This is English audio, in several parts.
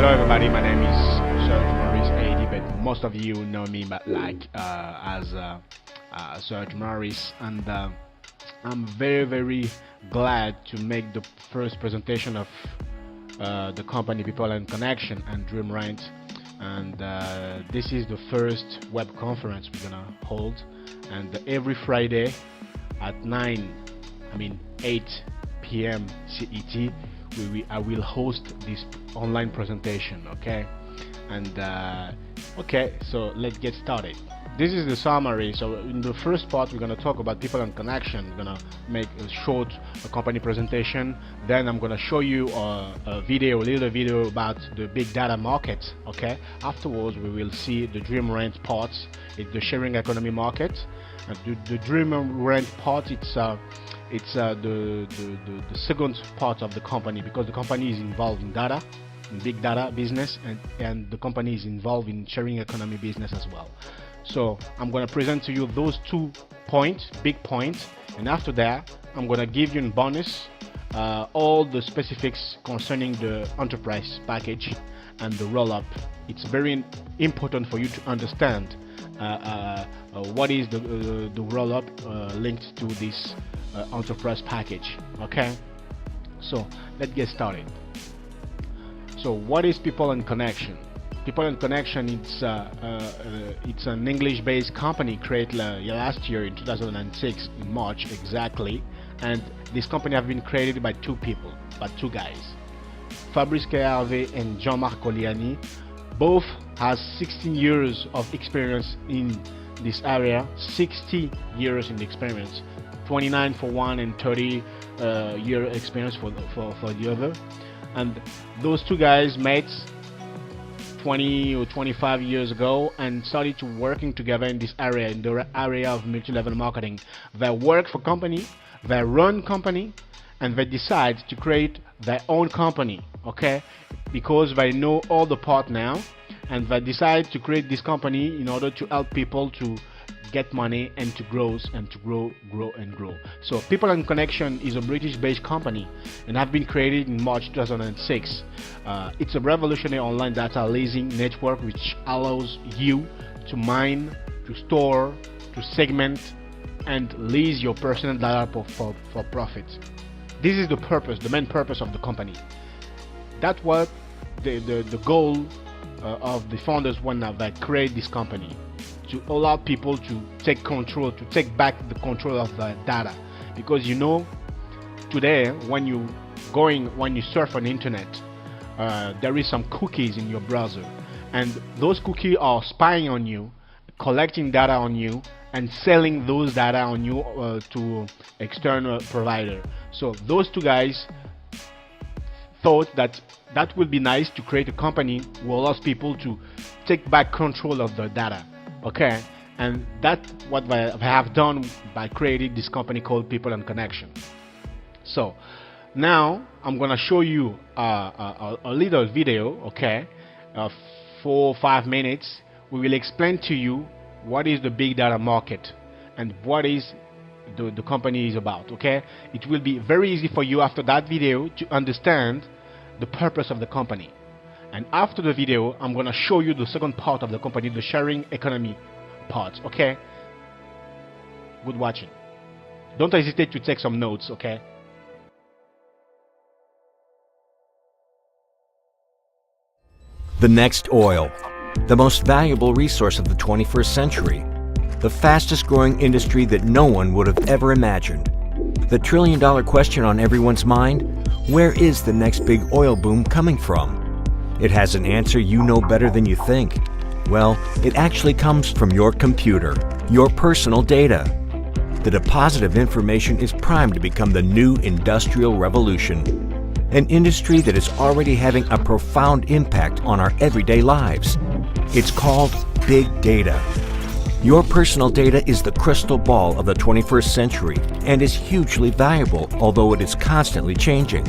Hello everybody, my name is Serge Maurice AD, but most of you know me as Serge Maurice, and I'm very glad to make the first presentation of the company People and Connection and Dream.rent, and this is the first web conference we're gonna hold, and every Friday at 8 p.m. CET I will host this online presentation, okay? And okay, so let's get started. This is the summary. So in the first part, we're going to talk about People and Connection. We're going to make a short company presentation. Then I'm going to show you a little video about the big data market, okay? Afterwards, we will see the Dream Rent parts. It's the sharing economy market. And the Dream Rent part, it's the second part of the company, because the company is involved in data, in big data business, and the company is involved in sharing economy business as well. So I'm going to present to you those 2 points, big points, and after that I'm going to give you in bonus all the specifics concerning the enterprise package and the roll-up. It's very important for you to understand what is the roll-up linked to this enterprise package, okay? So let's get started. So what is People and Connection? People and Connection, it's an English-based company created last year in 2006 in March exactly, and this company have been created by 2 people, by 2 guys, Fabrice Hervé and Jean-Marc Oliani. Both has 16 years of experience in this area, 60 years in the experience, 29 for one and 30 year experience for the other. And those 2 guys met 20 or 25 years ago and started to working together in this area, in the area of multi-level marketing. They work for company, they run company, and they decide to create their own company, okay? Because they know all the part now, and they decide to create this company in order to help people to get money and to grow and to grow. So People and Connection is a British-based company and have been created in March 2006. It's a revolutionary online data leasing network which allows you to mine, to store, to segment and lease your personal data for profit. This is the purpose, the main purpose of the company. That's what the goal of the founders when they create this company, to allow people to take back the control of the data. Because you know, today when you surf on the internet, there is some cookies in your browser, and those cookies are spying on you, collecting data on you, and selling those data on you to external provider. So those 2 guys thought that would be nice to create a company who allows people to take back control of the data, okay? And that's what they have done by creating this company called People and Connection. So now I'm gonna show you a little video, okay, 4 or 5 minutes. We will explain to you what is the big data market and what is the company is about, okay? It will be very easy for you after that video to understand the purpose of the company. And after the video, I'm gonna show you the second part of the company, the sharing economy part, okay? Good watching. Don't hesitate to take some notes, okay? The next oil, the most valuable resource of the 21st century, the fastest growing industry that no one would have ever imagined. The trillion-dollar question on everyone's mind, where is the next big oil boom coming from? It has an answer you know better than you think. Well, it actually comes from your computer, your personal data. The deposit of information is primed to become the new industrial revolution, an industry that is already having a profound impact on our everyday lives. It's called big data. Your personal data is the crystal ball of the 21st century and is hugely valuable, although it is constantly changing.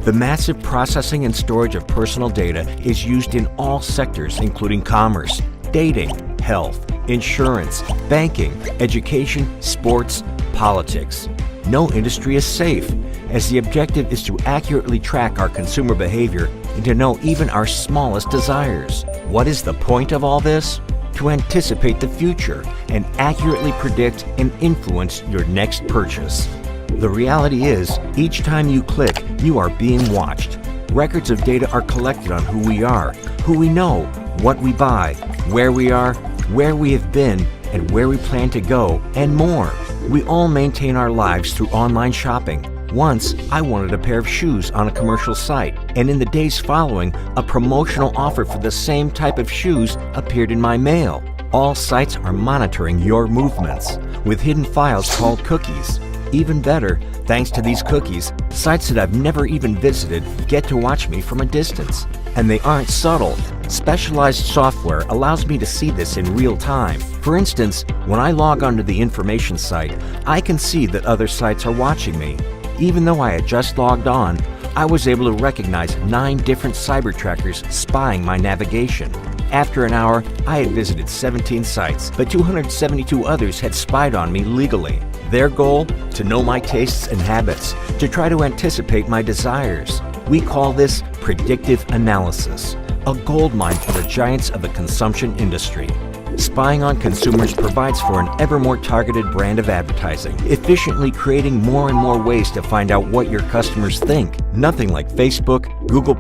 The massive processing and storage of personal data is used in all sectors, including commerce, dating, health, insurance, banking, education, sports, politics. no industry is safe, as the objective is to accurately track our consumer behavior and to know even our smallest desires. What is the point of all this? To anticipate the future and accurately predict and influence your next purchase. The reality is, each time you click, you are being watched. Records of data are collected on who we are, who we know, what we buy, where we are, where we have been, and where we plan to go, and more. We all maintain our lives through online shopping. Once, I wanted a pair of shoes on a commercial site, and in the days following, a promotional offer for the same type of shoes appeared in my mail. All sites are monitoring your movements with hidden files called cookies. Even better, thanks to these cookies, sites that I've never even visited get to watch me from a distance. And they aren't subtle. Specialized software allows me to see this in real time. For instance, when I log onto the information site, I can see that other sites are watching me. Even though I had just logged on, I was able to recognize 9 different cyber trackers spying my navigation. After an hour, I had visited 17 sites, but 272 others had spied on me legally. Their goal? To know my tastes and habits, to try to anticipate my desires. We call this predictive analysis, a goldmine for the giants of the consumption industry. Spying on consumers provides for an ever more targeted brand of advertising, efficiently creating more and more ways to find out what your customers think. Nothing like Facebook, Google+,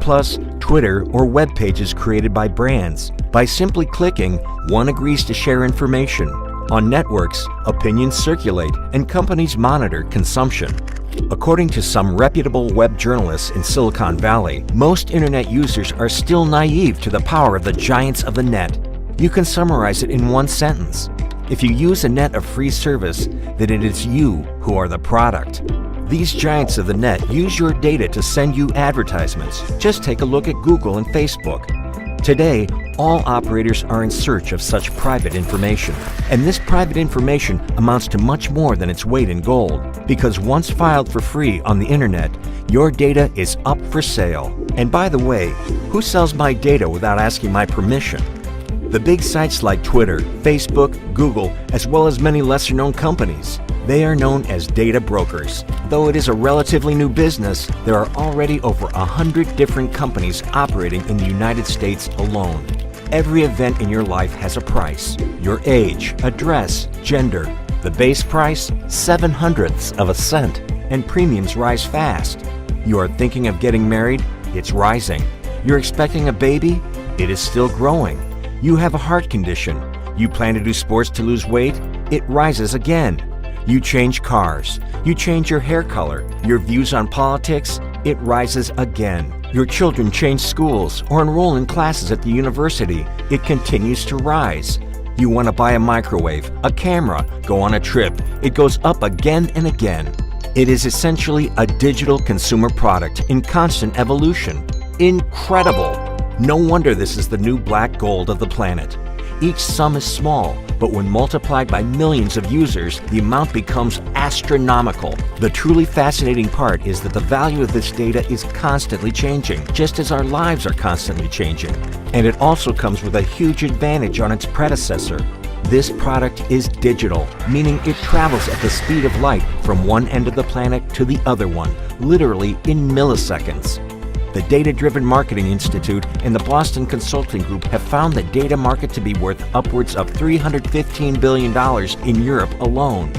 Twitter, or web pages created by brands. By simply clicking, one agrees to share information. On networks, opinions circulate and companies monitor consumption. According to some reputable web journalists in Silicon Valley, most internet users are still naive to the power of the giants of the net. You can summarize it in one sentence. If you use a net of free service, then it is you who are the product. These giants of the net use your data to send you advertisements. Just take a look at Google and Facebook. Today, all operators are in search of such private information. And this private information amounts to much more than its weight in gold. Because once filed for free on the internet, your data is up for sale. And by the way, who sells my data without asking my permission? The big sites like Twitter, Facebook, Google, as well as many lesser-known companies. They are known as data brokers. Though it is a relatively new business, there are already over 100 different companies operating in the United States alone. Every event in your life has a price. Your age, address, gender. The base price, 0.07 of a cent, and premiums rise fast. You are thinking of getting married? It's rising. You're expecting a baby? It is still growing. You have a heart condition. You plan to do sports to lose weight? It rises again. You change cars. You change your hair color. Your views on politics? It rises again. Your children change schools or enroll in classes at the university. It continues to rise. You want to buy a microwave, a camera, go on a trip. It goes up again and again. It is essentially a digital consumer product in constant evolution. Incredible! No wonder this is the new black gold of the planet. Each sum is small, but when multiplied by millions of users, the amount becomes astronomical. The truly fascinating part is that the value of this data is constantly changing, just as our lives are constantly changing. And it also comes with a huge advantage on its predecessor. This product is digital, meaning it travels at the speed of light from one end of the planet to the other one, literally in milliseconds. The Data-Driven Marketing Institute and the Boston Consulting Group have found the data market to be worth upwards of $315 billion in Europe alone.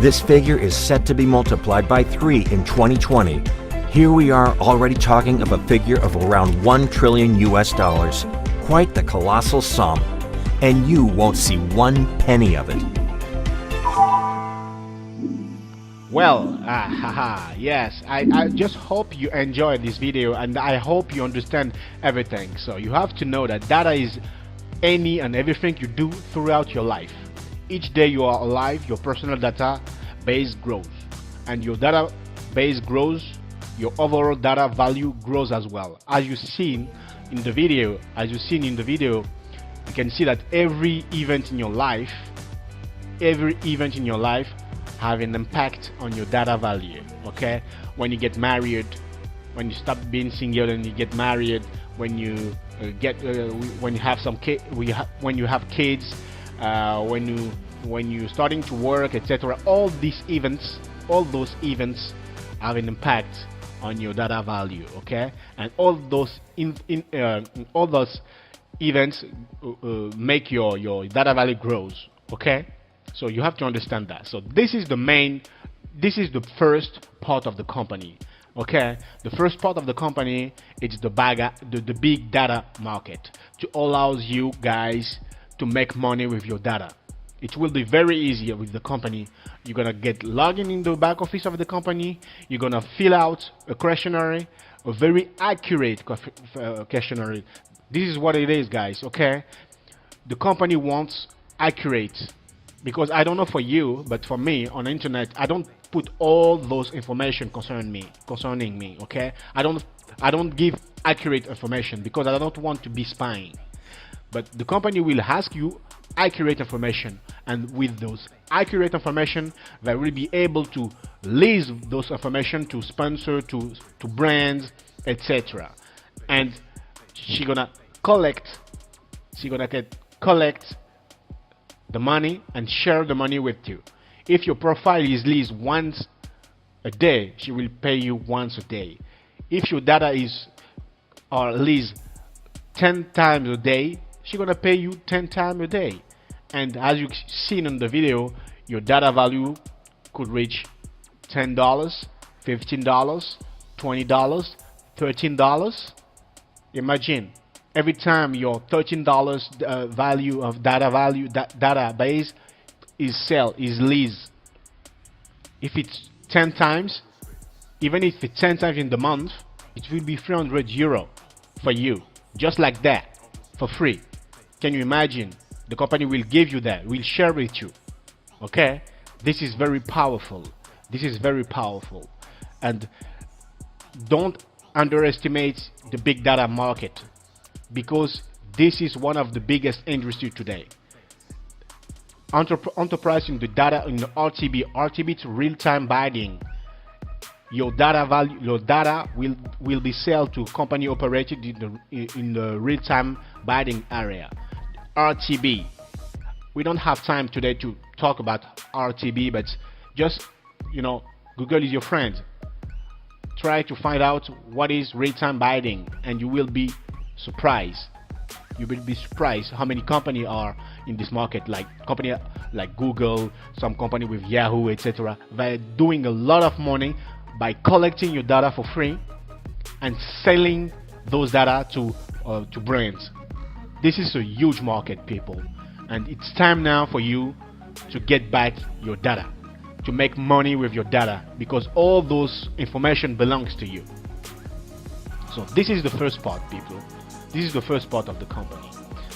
This figure is set to be multiplied by 3 in 2020. Here we are already talking of a figure of around $1 trillion US. Quite the colossal sum. And you won't see 1 penny of it. Well, yes, I just hope you enjoyed this video, and I hope you understand everything. So you have to know that data is any and everything you do throughout your life. Each day you are alive, your personal data base grows, and your data base grows, your overall data value grows as well. As you've seen in the video, you can see that every event in your life have an impact on your data value. Okay, when you get married, when you stop being single and you get married, when you when you have some when you have kids, when you starting to work, etc. All these events all those events have an impact on your data value, okay? And all those all those events make your data value grows, okay? So you have to understand that. So this is the first part of the company, okay? The first part of the company is the big data market to allows you guys to make money with your data. It will be very easy with the company. You're gonna get logged in the back office of the company. You're gonna fill out a questionnaire, a very accurate questionnaire. This is what it is, guys, okay? The company wants accurate, because I don't know for you, but for me on the internet, I don't put all those information concerning me, okay? I don't give accurate information because I don't want to be spying. But the company will ask you accurate information, and with those accurate information they will be able to lease those information to sponsor, to brands, etc. And she's gonna collect the money and share the money with you. If your profile is leased once a day, she will pay you once a day. If your data is leased 10 times a day, she's gonna pay you 10 times a day. And as you've seen in the video, your data value could reach $10, $15, $20, $13. Imagine every time your $13 value of database is leased. If it's 10 times, even if it's 10 times in the month, it will be €300 for you, just like that, for free. Can you imagine? The company will give you that, will share with you. Okay, this is very powerful. This is very powerful, and don't underestimate the big data market, because this is one of the biggest industry today. Enterprise in the data, in the RTB to real-time bidding. Your data will be sold to company operated in the real-time bidding area. RTB. We don't have time today to talk about RTB, but just, Google is your friend. Try to find out what is real-time bidding, and you will be surprised. You will be surprised how many companies are in this market, like company like Google, some company with Yahoo, etc. They're doing a lot of money by collecting your data for free and selling those data to brands. This is a huge market, people, and it's time now for you to get back your data, to make money with your data, because all those information belongs to you. So this is the first part, people. This is the first part of the company.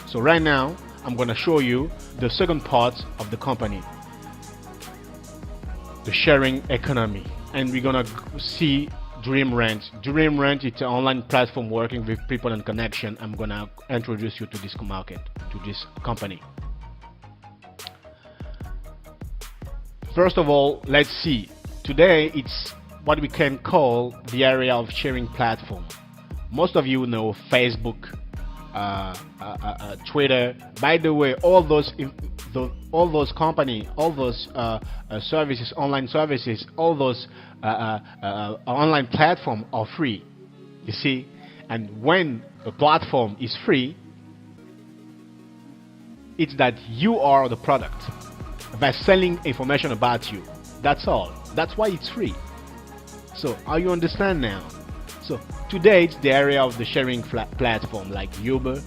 So right now I'm going to show you the second part of the company, the sharing economy, and we're going to see dream.rent. dream.rent is an online platform working with people and connection. I'm going to introduce you to this market, to this company. First of all, let's see. Today it's what we can call the area of sharing platform. Most of you know Facebook, Twitter. By the way, all those company, all those services, online services, all those online platform are free. You see, and when a platform is free, it's that you are the product. By selling information about you, that's all. That's why it's free. So, how you understand now? So today it's the area of the sharing platform, like Uber,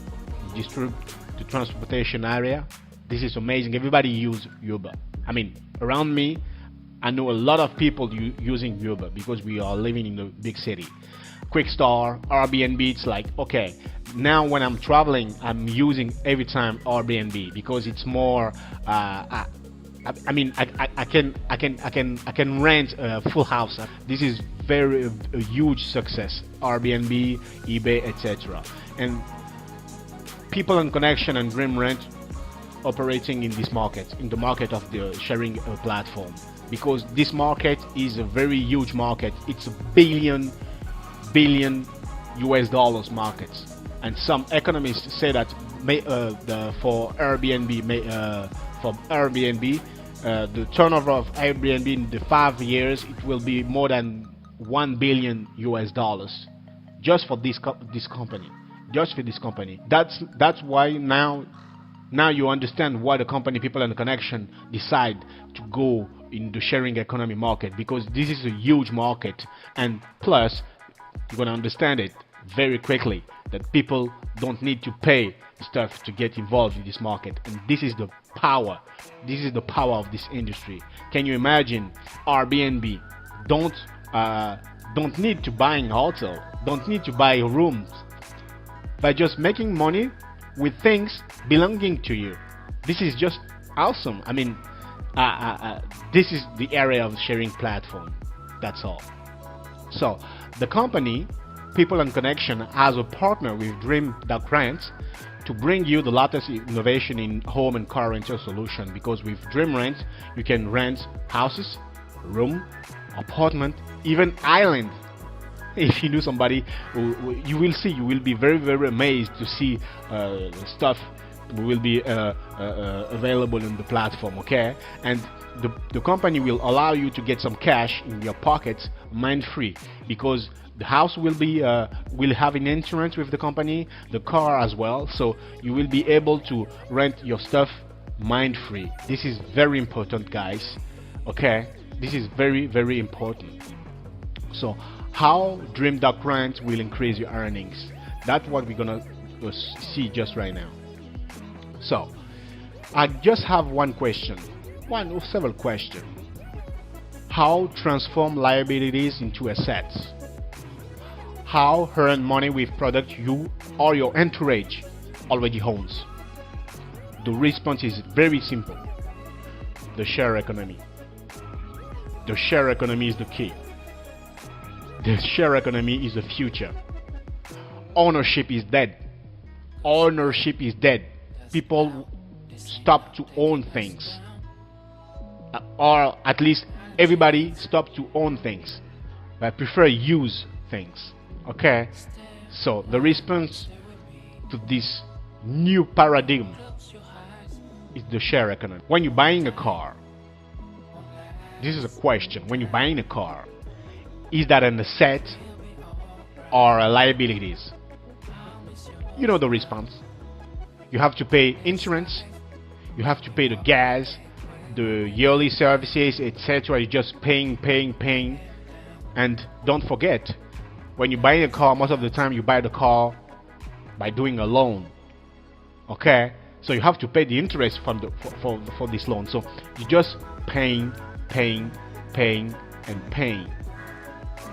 the transportation area. This is amazing. Everybody use Uber. I mean, around me, I know a lot of people using Uber because we are living in a big city. Quickstar, Airbnb, it's like, okay, now when I'm traveling, I'm using every time Airbnb because it's more. I can rent a full house. This is a huge success. Airbnb, eBay, etc. And people and connection and dream.rent operating in this market, in the market of the sharing platform, because this market is a very huge market. It's a billion US dollars market, and some economists say that for Airbnb the turnover of Airbnb in the 5 years, it will be more than 1 billion US dollars just for this company, just for this company. That's why now you understand why the company People and Connection decide to go in the sharing economy market, because this is a huge market, and plus you're gonna understand it very quickly that people don't need to pay stuff to get involved in this market, and this is the power. This is the power of this industry. Can you imagine Airbnb don't need to buy a hotel, don't need to buy rooms, by just making money with things belonging to you. This is just awesome. I mean, this is the area of sharing platform. That's all. So the company People and Connection has a partner with dream.rent to bring you the latest innovation in home and car rental solution, because with Dream Rent you can rent houses, room, apartment, even island. If you know somebody, you will be very, very amazed to see stuff will be available in the platform. Okay, and the company will allow you to get some cash in your pockets mind free, because the house will have an insurance with the company, the car as well, so you will be able to rent your stuff mind free. This is very important, guys. Okay, this is very, very important. So how dream.rent will increase your earnings, that's what we're gonna see just right now. So I just have one question, one or several questions. How transform liabilities into assets? How earn money with products you or your entourage already owns? The response is very simple. The share economy. The share economy is the key. The share economy is the future. Ownership is dead. Ownership is dead. People stop to own things. Or at least everybody stop to own things. But prefer use things. Okay? So the response to this new paradigm is the share economy. When you're buying a car, this is a question. When you're buying a car, is that an asset or a liabilities? You know the response. You have to pay insurance, you have to pay the gas, the yearly services, etc. You're just paying. And don't forget, when you're buying a car, most of the time you buy the car by doing a loan. Okay? So you have to pay the interest from for this loan. So you're just paying.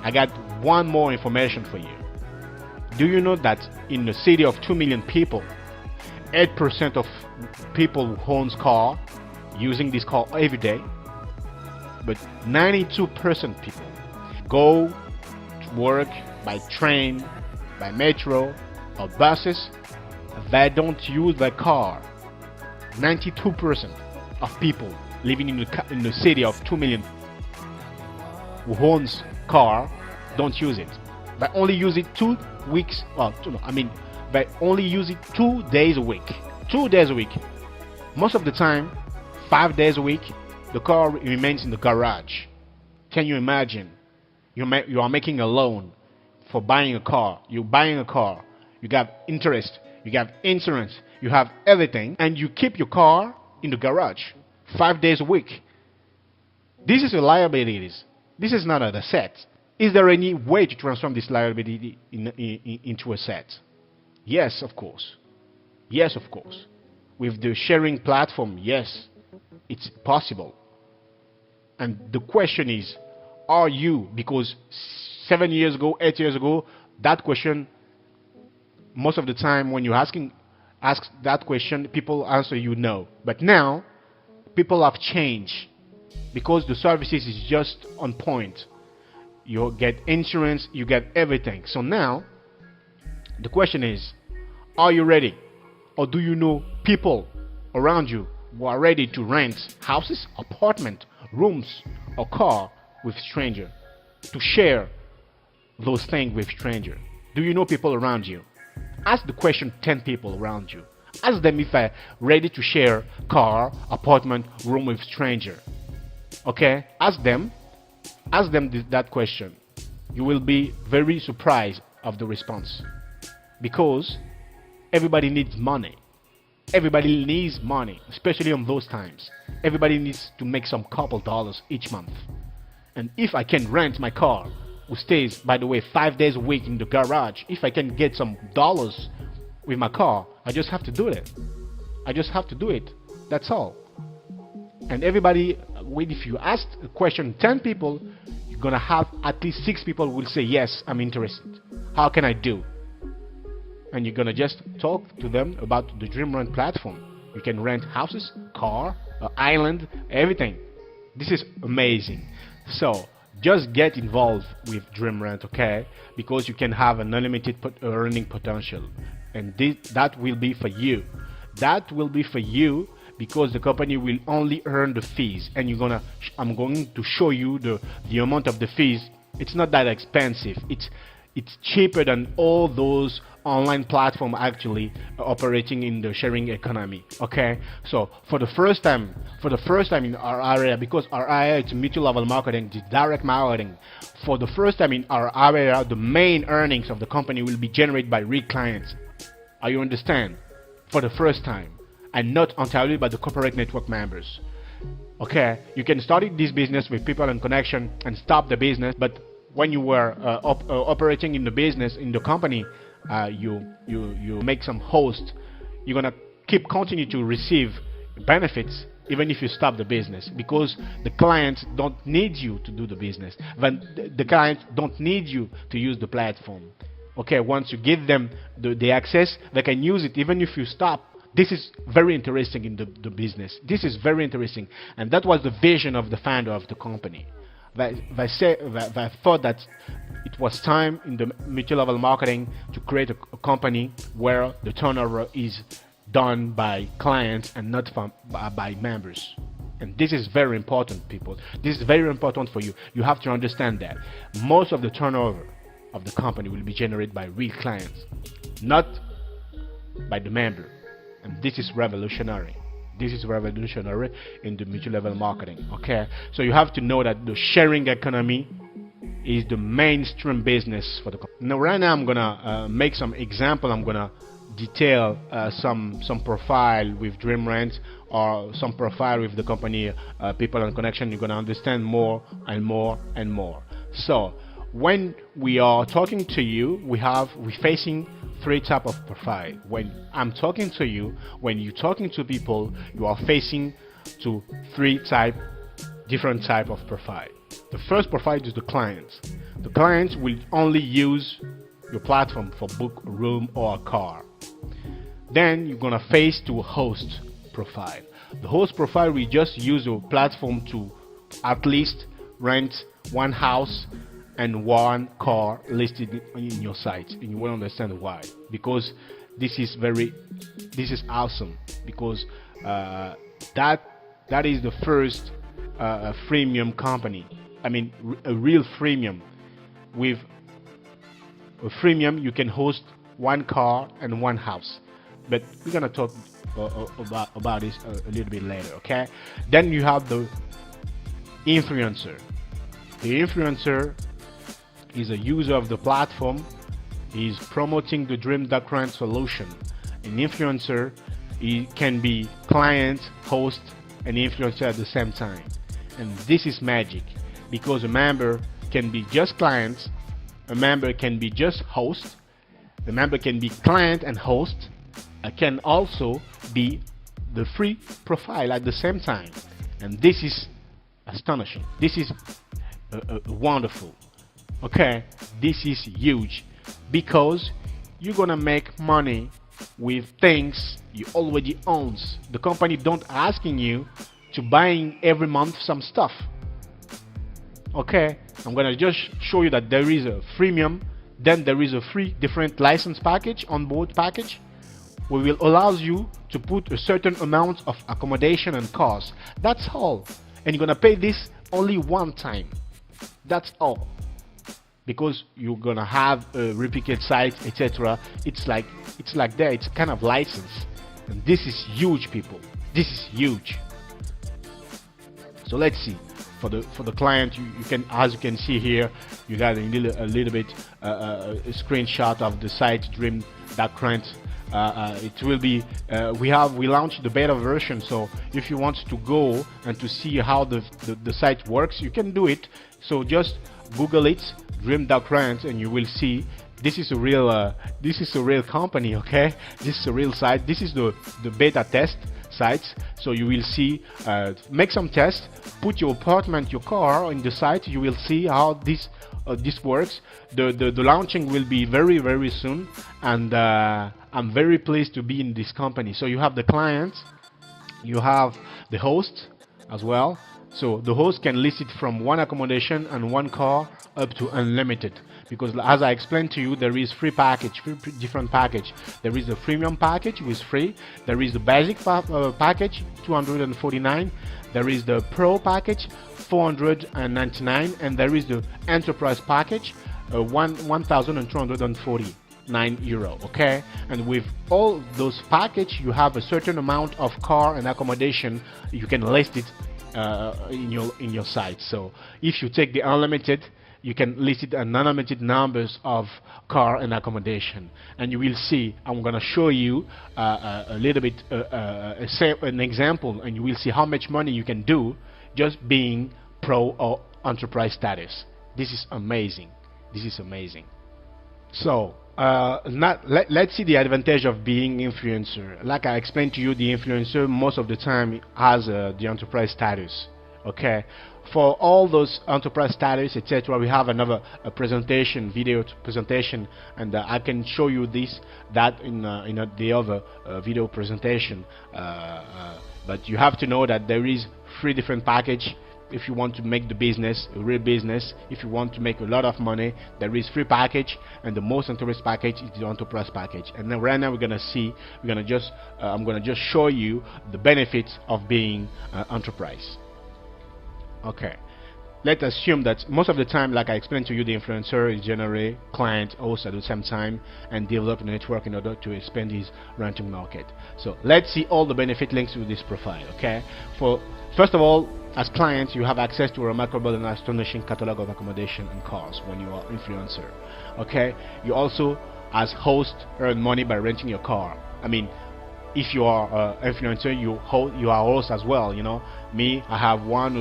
I got one more information for you. Do you know that in the city of 2 million people, 8% of people who owns car using this car every day, but 92% people go to work by train, by metro or buses. They don't use their car. 92% of people living in the city of 2 million who owns car don't use it. They only use it 2 weeks. They only use it 2 days a week. 2 days a week. Most of the time, 5 days a week, the car remains in the garage. Can you imagine? You are making a loan for buying a car. You're buying a car. You got interest. You got insurance. You have everything, and you keep your car in the garage 5 days a week. This is a liability. This is not an asset. Is there any way to transform this liability into asset? Yes, of course. Yes, of course. With the sharing platform, yes, it's possible. And the question is, are you? Because 7 years ago, 8 years ago, that question, most of the time when you ask that question, people answer you no. But now, people have changed because the services is just on point. You get insurance, you get everything. So now, the question is, are you ready? Or do you know people around you who are ready to rent houses, apartment, rooms, or car with stranger, to share those things with stranger? Do you know people around you? Ask the question 10 people around you. Ask them if they're ready to share car, apartment, room with stranger. Okay, ask them that question. You will be very surprised of the response, because everybody needs money. Everybody needs money, especially on those times. Everybody needs to make some couple dollars each month. And if I can rent my car, who stays, by the way, 5 days a week in the garage, if I can get some dollars with my car, I just have to do it. I just have to do it. That's all. And everybody, if you ask a question 10 people, you're gonna have at least 6 people who will say, yes, I'm interested. How can I do? And you're gonna just talk to them about the Dream Rent platform. You can rent houses, car, island, everything. This is amazing. So just get involved with Dream Rent, okay? Because you can have an unlimited earning potential, and that will be for you. That will be for you, because the company will only earn the fees, and I'm going to show you the amount of the fees. It's not that expensive. It's cheaper than all those online platforms actually operating in the sharing economy. Okay, so for the first time in our area, because our area is mutual level marketing, it's direct marketing. For the first time in our area, the main earnings of the company will be generated by real clients. Are you understand? For the first time, and not entirely by the corporate network members. Okay, you can start this business with people and connection and stop the business, but when you were operating in the business, in the company, you make some host, you're gonna continue to receive benefits even if you stop the business, because the clients don't need you to do the business. The clients don't need you to use the platform. Okay, once you give them the access, they can use it even if you stop. This is very interesting in the business. This is very interesting, and that was the vision of the founder of the company. They thought that it was time in the multi-level marketing to create a company where the turnover is done by clients and not by members. And this is very important, people. This is very important for you. You have to understand that most of the turnover of the company will be generated by real clients, not by the member. And this is revolutionary. This is revolutionary in the multi-level marketing. Okay, so you have to know that the sharing economy is the mainstream business for the company. Now, right now, I'm gonna make some example. I'm gonna detail some profile with Dream Rent, or some profile with the company People and Connection. You're gonna understand more and more and more. So when we are talking to you, we're facing 3 types of profile. When I'm talking to you, when you're talking to people, you are facing to 3 different type of profile. The first profile is the clients. The clients will only use your platform for book a room or a car. Then you're gonna face to a host profile. The host profile will just use your platform to at least rent 1 house and 1 car listed in your site, and you will understand why. Because this is awesome, because that is the first freemium company. I mean, a real freemium. With a freemium, you can host 1 car and 1 house. But we're gonna talk about this a little bit later. Okay. Then you have the influencer. The influencer is a user of the platform. He's promoting the dream.rent solution. An influencer, he can be client, host, and influencer at the same time. And this is magic, because a member can be just client, a member can be just host, the member can be client and host, can also be the free profile at the same time. And this is astonishing. This is wonderful. Okay, this is huge, because you're gonna make money with things you already own. The company don't asking you to buying every month some stuff. Okay, I'm gonna just show you that there is a freemium, then there is a free different license package, on board package, which will allows you to put a certain amount of accommodation and cost. That's all, and you're gonna pay this only 1 time. That's all. Because you're gonna have a replicate site, etc. It's like that. It's kind of license, And this is huge, people. This is huge. So let's see. For the client, you can, as you can see here, you got a little bit a screenshot of the site dream.rent. It will be we launched the beta version, so if you want to go and to see how the site works, you can do it. So just Google it, dream.rent, and you will see this is a real company. Okay, this is a real site. This is the beta test sites. So you will see, make some tests, put your apartment, your car in the site. You will see how this works. The launching will be very soon, and I'm very pleased to be in this company. So you have the client, you have the host as well. So the host can list it from one accommodation and one car up to unlimited. Because as I explained to you, there is three different package. There is the premium package, which is free. There is the basic package, 249. There is the pro package, 499, and there is the enterprise package, 1,249 euro. Okay, and with all those package, you have a certain amount of car and accommodation. You can list it in your site. So if you take the unlimited, you can list it an unlimited numbers of car and accommodation, and you will see. I'm gonna show you a little bit an example, and you will see how much money you can do just being pro or enterprise status. This is amazing. This is amazing. So let's see the advantage of being influencer. Like I explained to you, the influencer most of the time has the enterprise status. Okay, for all those enterprise status, etc., we have another video presentation, and I can show you that in the other video presentation. But you have to know that there is 3 different package. If you want to make the business a real business, if you want to make a lot of money, there is 3 package, and the most enterprise package is the enterprise package. And then right now I'm gonna just show you the benefits of being enterprise. Okay, let's assume that most of the time, like I explained to you, the influencer is generally client, host at the same time, and develop a network in order to expand his renting market. So let's see all the benefit links to this profile. Okay, first of all, as clients, you have access to a remarkable and astonishing catalog of accommodation and cars when you are influencer. Okay, you also, as host, earn money by renting your car. I mean, if you are influencer, you are host as well. You know, me, I have one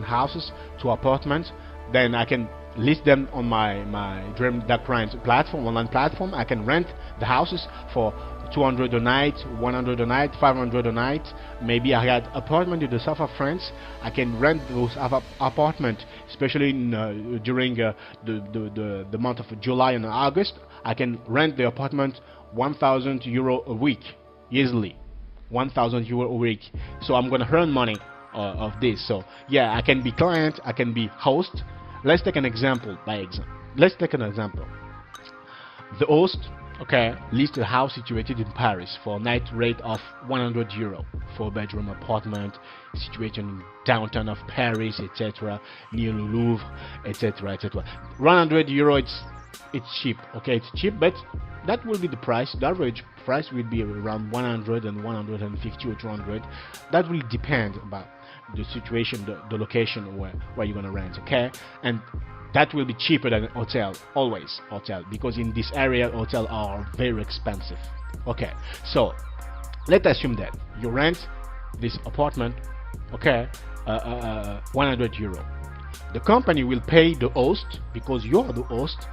houses, 2 apartments. Then I can list them on my dream.rent platform, online platform. I can rent the houses for 200 a night, 100 a night, 500 a night. Maybe I had apartment in the south of France. I can rent those apartments, especially during the month of July and August. I can rent the apartment 1,000 euro a week, easily, 1,000 euro a week. So I'm gonna earn money of this. So yeah, I can be client, I can be host. Let's take an example. Let's take an example. The host, okay, lists a house situated in Paris for a night rate of 100 euro, 4-bedroom apartment situated in downtown of Paris, etc., near the Louvre, etc., etc. 100 euro, it's cheap. Okay, it's cheap, but that will be the price. The average price will be around 100 and 150 or 200. That will depend about the situation, the location where you're gonna rent. Okay, and that will be cheaper than hotel, always hotel, because in this area hotel are very expensive. Okay, so let's assume that you rent this apartment, okay, 100 euro. The company will pay the host, because you're the host,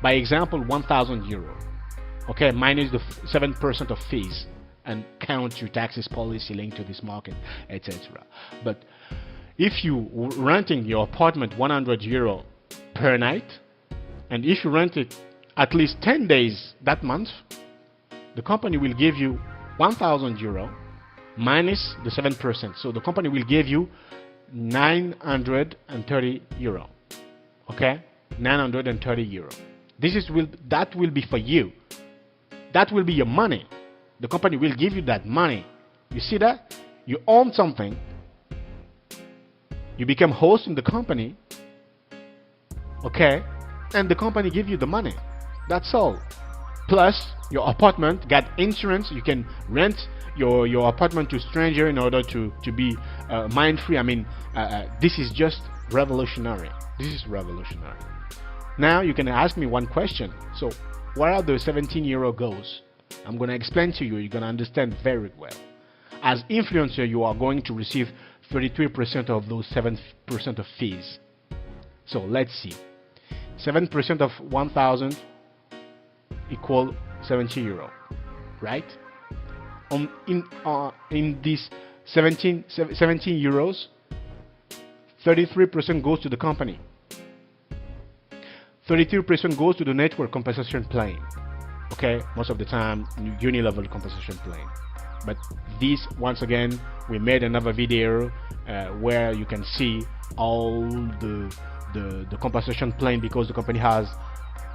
by example 1,000 euro, okay, minus the 7% of fees, and count your taxes policy linked to this market, etc. But if you renting your apartment 100 euro per night, and if you rent it at least 10 days that month, the company will give you 1,000 euro minus the 7%. So the company will give you 930 euro. Okay, 930 euro. That will be for you. That will be your money. The company will give you that money. You see that? You own something. You become host in the company. Okay, and the company give you the money. That's all. plus your apartment got insurance. You can rent your apartment to stranger in order to be mind free. I mean, this is just revolutionary. This is revolutionary. Now you can ask me one question. So what are the 17-euro goals? I'm going to explain to you. You're going to understand very well. As influencer, you are going to receive 33% of those 7% of fees. So let's see. 7% of 1,000 equal 70 euro, right? In this 17 euros, 33% goes to the company. 33% goes to the network compensation plan. Okay, most of the time unilevel compensation plan. But this, once again, we made another video where you can see all the compensation plan, because the company has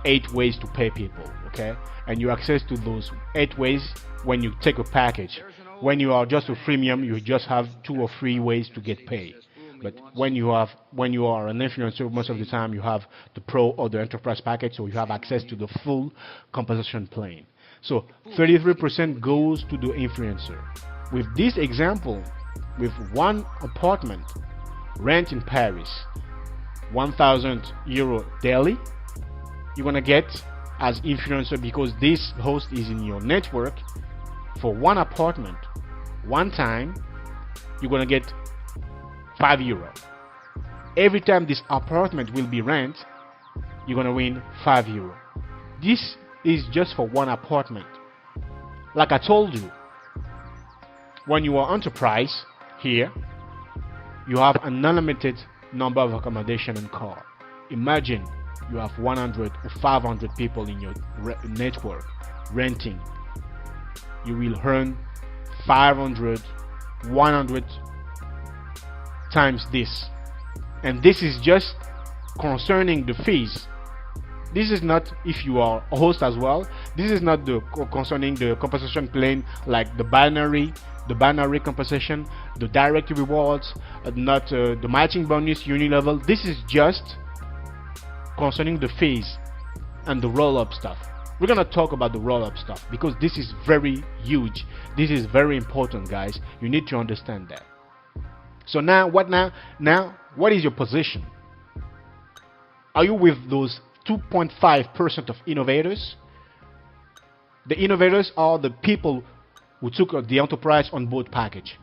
8 ways to pay people. Okay, and you access to those 8 ways when you take a package. When you are just a freemium, you just have 2 or 3 ways to get paid. But when you are an influencer, most of the time you have the pro or the enterprise package, so you have access to the full compensation plan. So 33% goes to the influencer. With this example, with one apartment rent in Paris, 1,000 euro daily, you're gonna get as influencer, because this host is in your network, for one apartment, one time, you're gonna get 5 euro. Every time this apartment will be rent, you're gonna win 5 euro. This is just for one apartment. Like I told you, when you are enterprise here, you have an unlimited number of accommodation and car. Imagine you have 100 or 500 people in your network renting. You will earn 500, 100 times this. And this is just concerning the fees. This is not if you are a host as well. This is not the concerning the compensation plan, like the binary compensation, the direct rewards, not the matching bonus, unilevel. This is just concerning the fees and the roll-up stuff. We're gonna talk about the roll-up stuff because this is very huge. This is very important, guys. You need to understand that. So now what is your position? Are you with those 2.5% of innovators? The innovators are the people who took the enterprise on board package.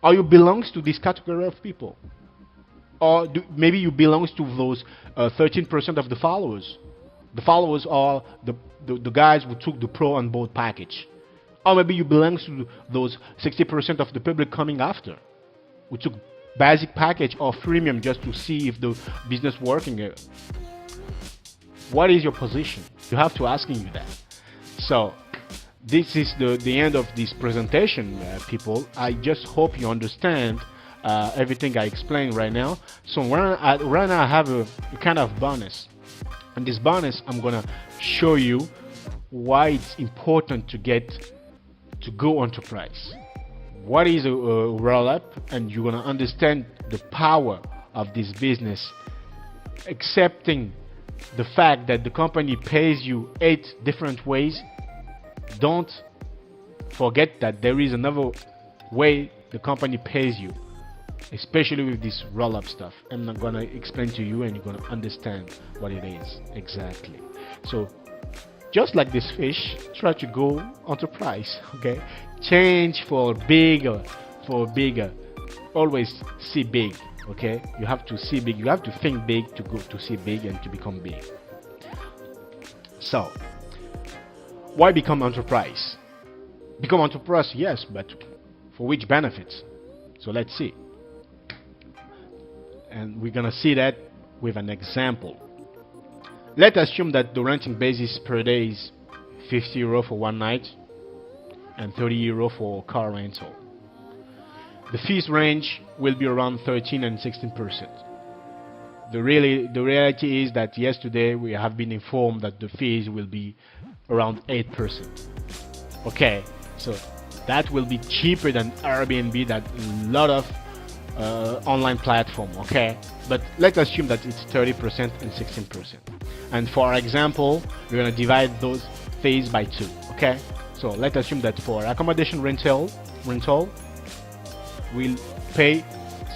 Or you belongs to this category of people? Or maybe you belongs to those 13% of the followers. The followers are the guys who took the pro on board package. Or maybe you belong to those 60% of the public coming after, who took basic package or freemium just to see if the business working. What is your position? You have to asking you that. So this is the end of this presentation, people. I just hope you understand everything I explained right now. So right now I have a kind of bonus. And this bonus, I'm gonna show you why it's important to go enterprise. What is a roll-up, and you're gonna understand the power of this business, accepting the fact that the company pays you 8 different ways. Don't forget that there is another way the company pays you, especially with this roll-up stuff. I'm not gonna explain to you, and you're gonna understand what it is exactly. So just like this fish, try to go enterprise. Okay, change for bigger. Always see big. Okay, you have to see big. You have to think big to go to see big and to become big. So why become enterprise? Become enterprise, yes, but for which benefits? So let's see. And we're gonna see that with an example. Let's assume that the renting basis per day is 50 euro for one night and 30 euro for car rental. The fees range will be around 13 and 16%. The reality is that yesterday we have been informed that the fees will be around 8%. Okay, so that will be cheaper than Airbnb, that a lot of online platform, okay? But let's assume that it's 30% and 16%. And for example, we're gonna divide those fees by 2, okay? So let's assume that for accommodation rental, we'll pay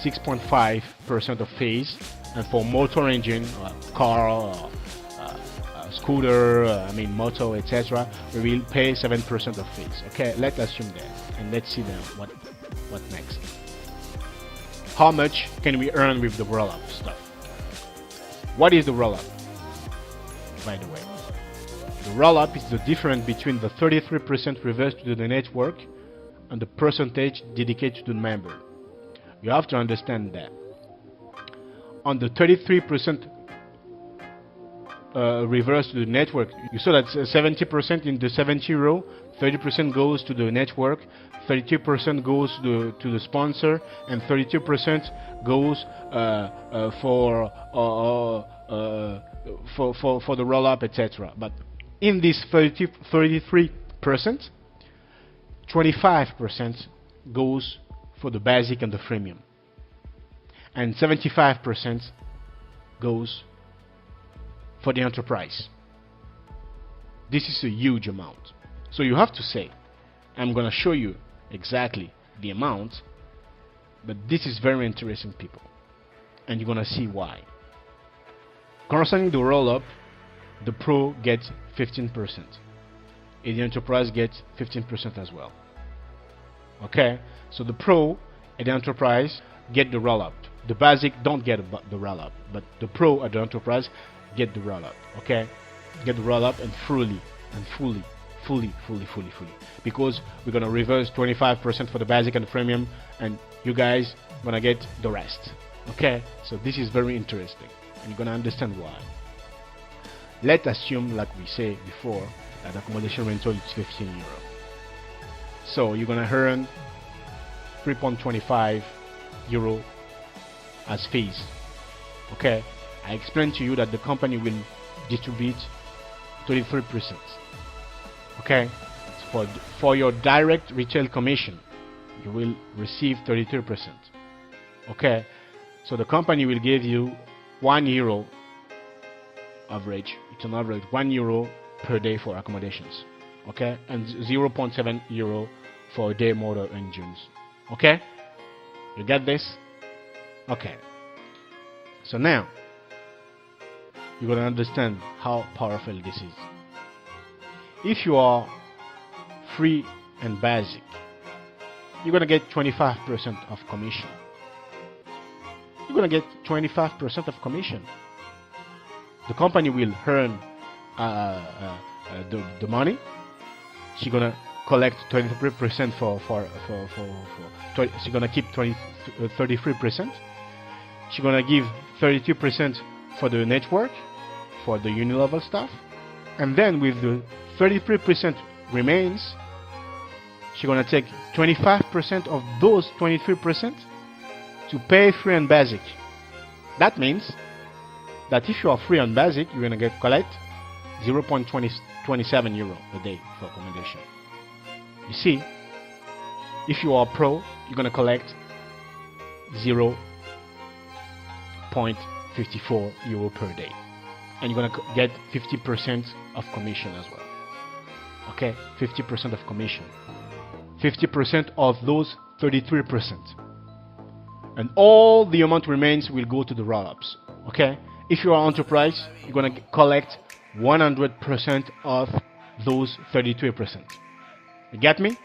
6.5% of fees, and for motor engine, car, scooter, moto, etc., we will pay 7% of fees. Okay, let's assume that, and let's see then what next. How much can we earn with the roll-up stuff? What is the roll-up, by the way? The roll-up is the difference between the 33% reversed to the network and the percentage dedicated to the member. You have to understand that on the 33% reverse to the network, you saw that 70% in the 70 row, 30% goes to the network, 32% goes to the sponsor, and 32% goes for the roll-up, etc. But in this 33%, 25% goes for the basic and the freemium, and 75% goes for the enterprise. This is a huge amount. So you have to say, I'm going to show you exactly the amount, but this is very interesting, people, and you're going to see why. Concerning the roll-up, the pro gets 15%, and the enterprise gets 15% as well. Okay, so the pro and the enterprise get the roll-up. The basic don't get the roll-up, but the pro and the enterprise get the roll-up. Okay, get the roll-up and fully, because we're gonna reverse 25% for the basic and the premium, and you guys gonna get the rest. Okay, so this is very interesting, and you're gonna understand why. Let's assume, like we say before, that accommodation rental is 15 euro. So you're gonna earn 3.25 euro as fees. Okay, I explained to you that the company will distribute 33%. Okay, so for your direct retail commission, you will receive 33%. Okay, so the company will give you 1 euro average. It's an average 1 euro per day for accommodations. Okay, and 0.7 euro for day motor engines. Okay, you get this? Okay, so now you're gonna understand how powerful this is. If you are free and basic, you're gonna get 25% of commission. You're gonna get 25% of commission. The company will earn the money. She's gonna collect 23% she's gonna keep 33%. She's gonna give 32% for the network, for the unilevel stuff, and then with the 33% remains, she's gonna take 25% of those 23% to pay free and basic. That means that if you are free and basic, you're gonna collect 0.27 euro a day for accommodation. You see, if you are pro, you're gonna collect 0.54 euro per day, and you're gonna get 50% of commission as well. Okay, 50% of commission, 50% of those 33%, and all the amount remains will go to the roll-ups. Okay, if you are enterprise, you're gonna collect 100% of those 33%. You get me?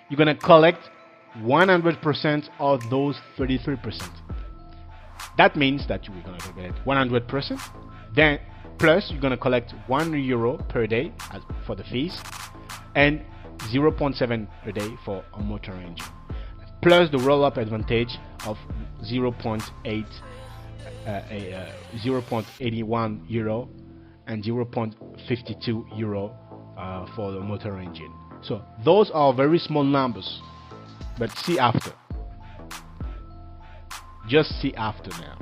You're gonna collect 100% of those 33%. That means that you're gonna get 100%. Then plus you're gonna collect 1 euro per day for the fees, and 0.7 per day for a motor engine, plus the roll-up advantage of 0.81 euro and 0.52 euro for the motor engine. So those are very small numbers, but see after. Just see after now.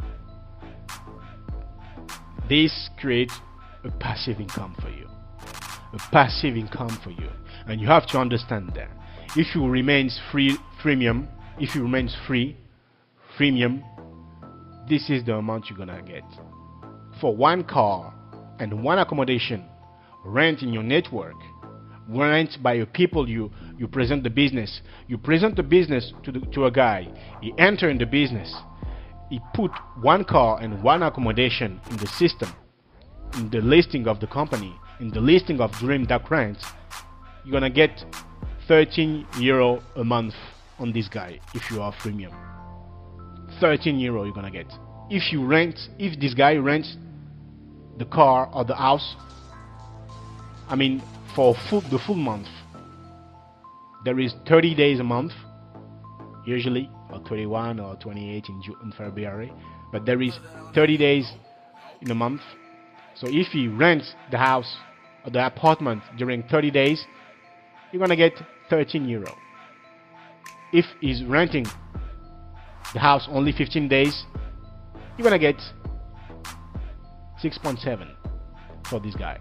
This creates a passive income for you. A passive income for you. And you have to understand that. If you remain free, freemium, if you remain free freemium, this is the amount you're gonna get. For one car and one accommodation, rent in your network, rent by your people, you present the business. You present the business to a guy. He enter in the business. He put one car and one accommodation in the system, in the listing of the company, in the listing of dream.rent. You're gonna get 13 euro a month on this guy if you are freemium. 13 euro you're gonna get. If this guy rents the car or the house, I mean, for the full month, there is 30 days a month usually, or 31 or 28 in February, but there is 30 days in a month. So if he rents the house or the apartment during 30 days, you're gonna get 13 euro. If he's renting the house only 15 days, you're gonna get 6.7 for this guy.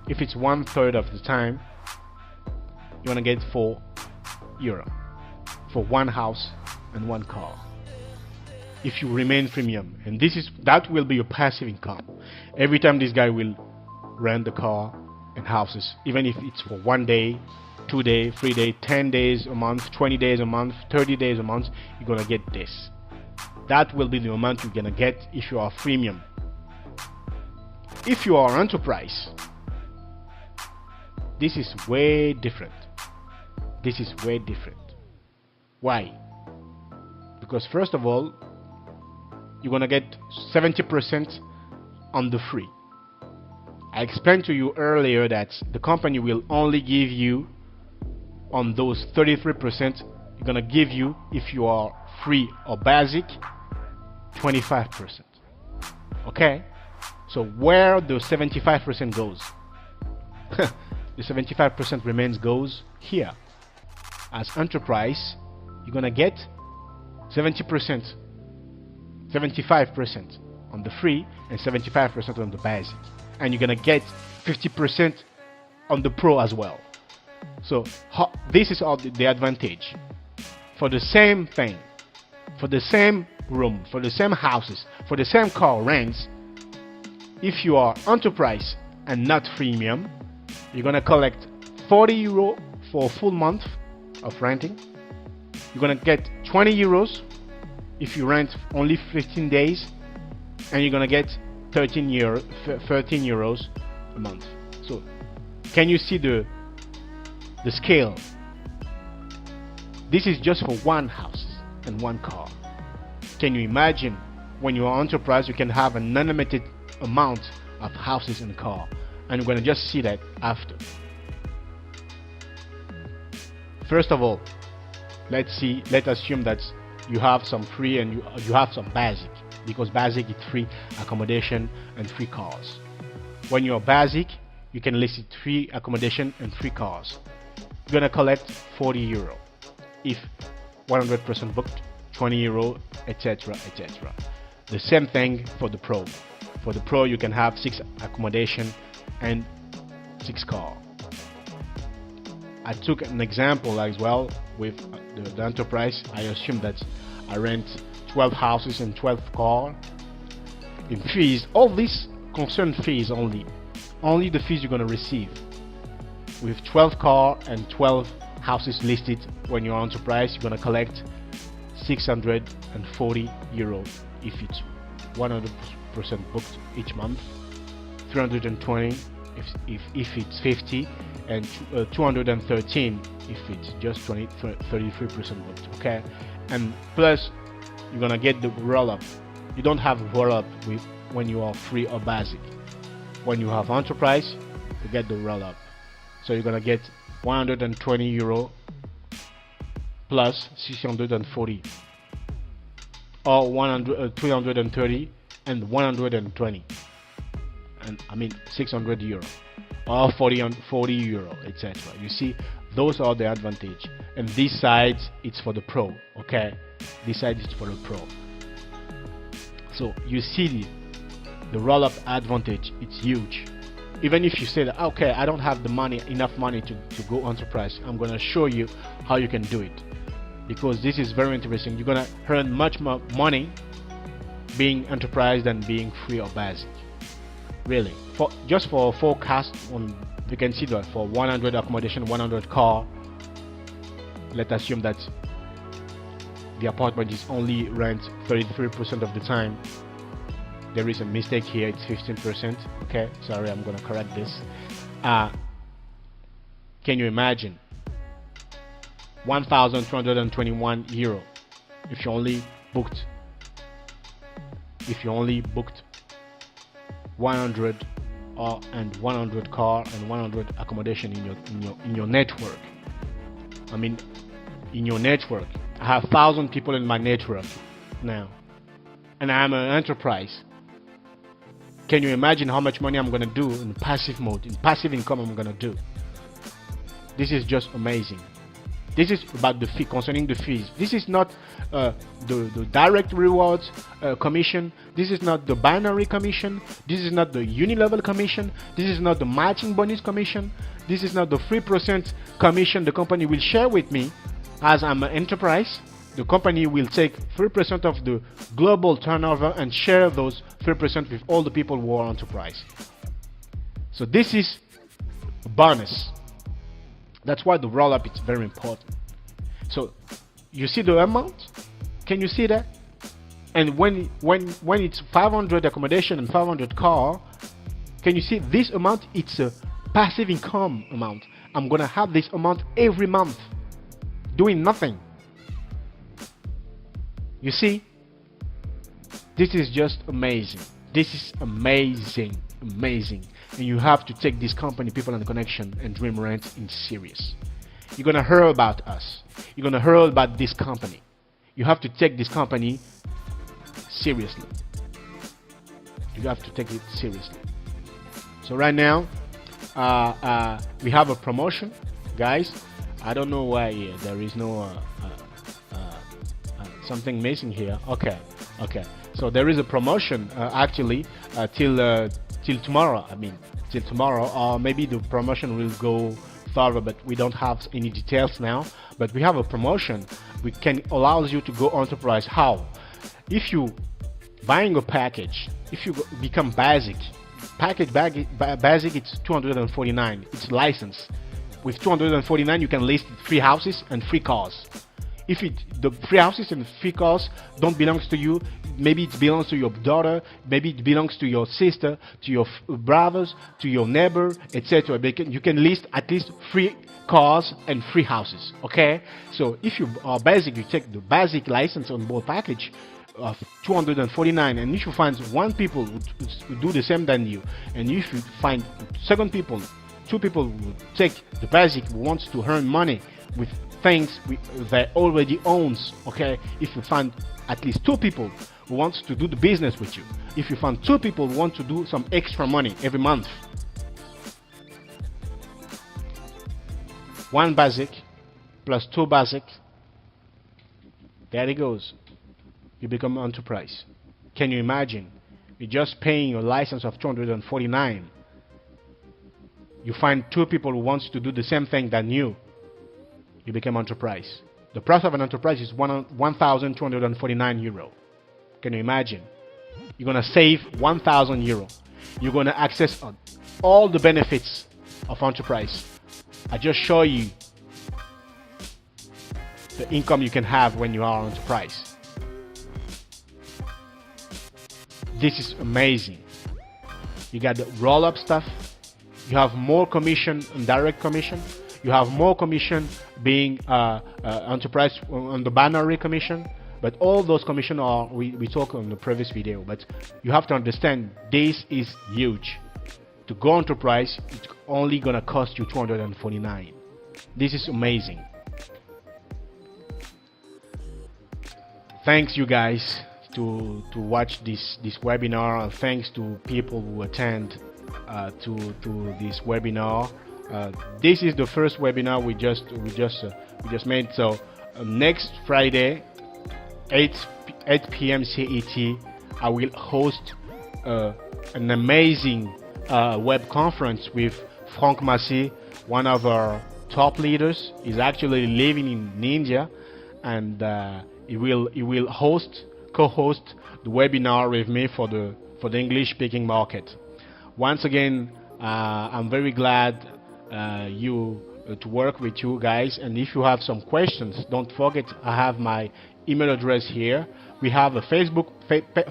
If it's 1/3 of the time, you're gonna get 4 euro for one house and one car if you remain premium. And that will be your passive income. Every time this guy will rent the car and houses, even if it's for 1 day, 2 days, 3 days, 10 days a month, 20 days a month, 30 days a month, you're gonna get this. That will be the amount you're gonna get if you are freemium. If you are enterprise, this is way different. This is way different. Why? Because first of all, you're gonna get 70% on the free. I explained to you earlier that the company will only give you, on those 33%, you're gonna give you, if you are free or basic, 25%. Okay? So where the 75% goes? The 75% goes here. As enterprise, you're gonna get 70%, 75% on the free and 75% on the basic, and you're gonna get 50% on the pro as well. So this is all the advantage. For the same thing, for the same room, for the same houses, for the same car rents, if you are enterprise and not freemium, you're gonna collect 40 euro for a full month of renting. You're gonna get 20 euros if you rent only 15 days, and you're gonna get 13 euros a month. So can you see the scale? This is just for one house and one car. Can you imagine when you are enterprise, you can have an unlimited amount of houses and car, and we're going to just see that after. First of all, let's assume that you have some free and you have some basic, because basic is free accommodation and free cars. When you're basic, you can list it free accommodation and free cars. You're gonna collect 40 euro if 100% booked, 20 euro, etc., etc. The same thing for the pro. For the pro, you can have 6 accommodation and 6 car. I took an example as well with the enterprise. I assume that I rent 12 houses and 12 car. In fees, all this concern fees only the fees you're gonna receive. With 12 car and 12 houses listed, when you're enterprise, you're gonna collect 640 euro if it's 100% booked each month, 320 if it's 50, and 213 if it's just 33% booked. Okay, and plus you're gonna get the roll-up. You don't have roll-up when you are free or basic. When you have enterprise, you get the roll-up. So you're gonna get 120 euro plus 640, or 330 and 120, and I mean 600 euro, or 40 euro, etc. You see, those are the advantage. And this side, it's for the pro. Okay, this side is for the pro. So you see the roll-up advantage, it's huge. Even if you say that, okay, I don't have enough money to go enterprise, I'm gonna show you how you can do it. because this is very interesting. You're gonna earn much more money being enterprise than being free or basic. Really, for just for a forecast on, you can see that for 100 accommodation, 100 car, let's assume that the apartment is only rent 33% of the time. There is a mistake here, it's 15%. Okay, sorry, I'm gonna correct this. Can you imagine 1,221 euro if you only booked 100 and 100 car and 100 accommodation in your network? I mean, in your network, I have 1,000 people in my network now, and I'm an enterprise. Can you imagine how much money I'm gonna do in passive mode, in passive income I'm gonna do? This is just amazing. This is about the fee, concerning the fees. This is not the direct rewards commission. This is not the binary commission. This is not the unilevel commission. This is not the matching bonus commission. This is not the 3% commission the company will share with me as I'm an enterprise. The company will take 3% of the global turnover and share those 3% with all the people who are enterprise. So this is a bonus. That's why the roll-up is very important. So you see the amount? Can you see that? And when it's 500 accommodation and 500 car, can you see this amount? It's a passive income amount. I'm gonna have this amount every month, doing nothing. You see? This is just amazing. This is amazing, amazing. And you have to take this company, People and Connection and Dream Rent, in serious. You're gonna hear about us. You're gonna hear about this company. You have to take this company seriously. You have to take it seriously. So right now, we have a promotion, guys. I don't know why there is no something missing here. Okay. So there is a promotion actually till tomorrow. I mean, till tomorrow, or maybe the promotion will go further, but we don't have any details now. But we have a promotion which can allows you to go enterprise. How? If you buying a package, if you become basic, basic, it's 249. It's licensed. With 249, you can list 3 houses and 3 cars. If the 3 houses and 3 cars don't belong to you, maybe it belongs to your daughter, maybe it belongs to your sister, to your brothers, to your neighbor, etc. You can list at least 3 cars and 3 houses. Okay? So if you are basic, you take the basic license on board package of 249, and if you find 1 people who do the same than you, and if you find 2 people who take the basic, who wants to earn money with things they already owns, okay? If you find at least 2 people who wants to do the business with you, if you find 2 people who want to do some extra money every month, 1 basic plus 2 basic, there it goes. You become enterprise. Can you imagine? You're just paying a license of 249. You find 2 people who wants to do the same thing than you become enterprise. The price of an enterprise is 1,249 euro. Can you imagine? You're gonna save 1,000 euro. You're gonna access all the benefits of enterprise. I just show you the income you can have when you are enterprise. This is amazing. You got the roll-up stuff. You have more commission and direct commission. You have more commission being enterprise on the binary commission. But all those commission are, we talked on the previous video. But you have to understand, this is huge. To go enterprise, it's only gonna cost you 249. This is amazing. Thanks you guys to watch this webinar, and thanks to people who attend to this webinar. This is the first webinar we just made. So next Friday, 8 p.m. CET, I will host an amazing web conference with Frank Massy, one of our top leaders. He's actually living in India, and he will co-host the webinar with me for the English speaking market. Once again, I'm very glad to work with you guys, and if you have some questions, don't forget I have my email address here. We have a Facebook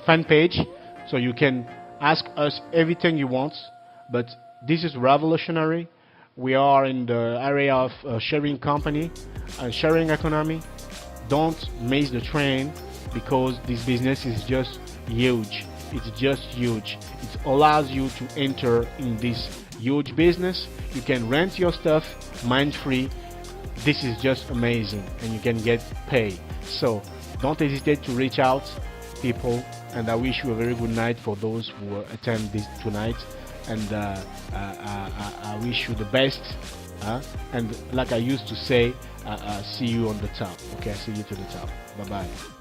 fan page, so you can ask us everything you want, but this is revolutionary. We are in the area of sharing company and sharing economy. Don't miss the train, because this business is just huge. It's just huge. It allows you to enter in this huge business. You can rent your stuff mind-free. This is just amazing, and you can get paid. So don't hesitate to reach out, people, and I wish you a very good night for those who attend this tonight, and I wish you the best, and like I used to say, see you on the top. Okay, see you to the top. Bye bye.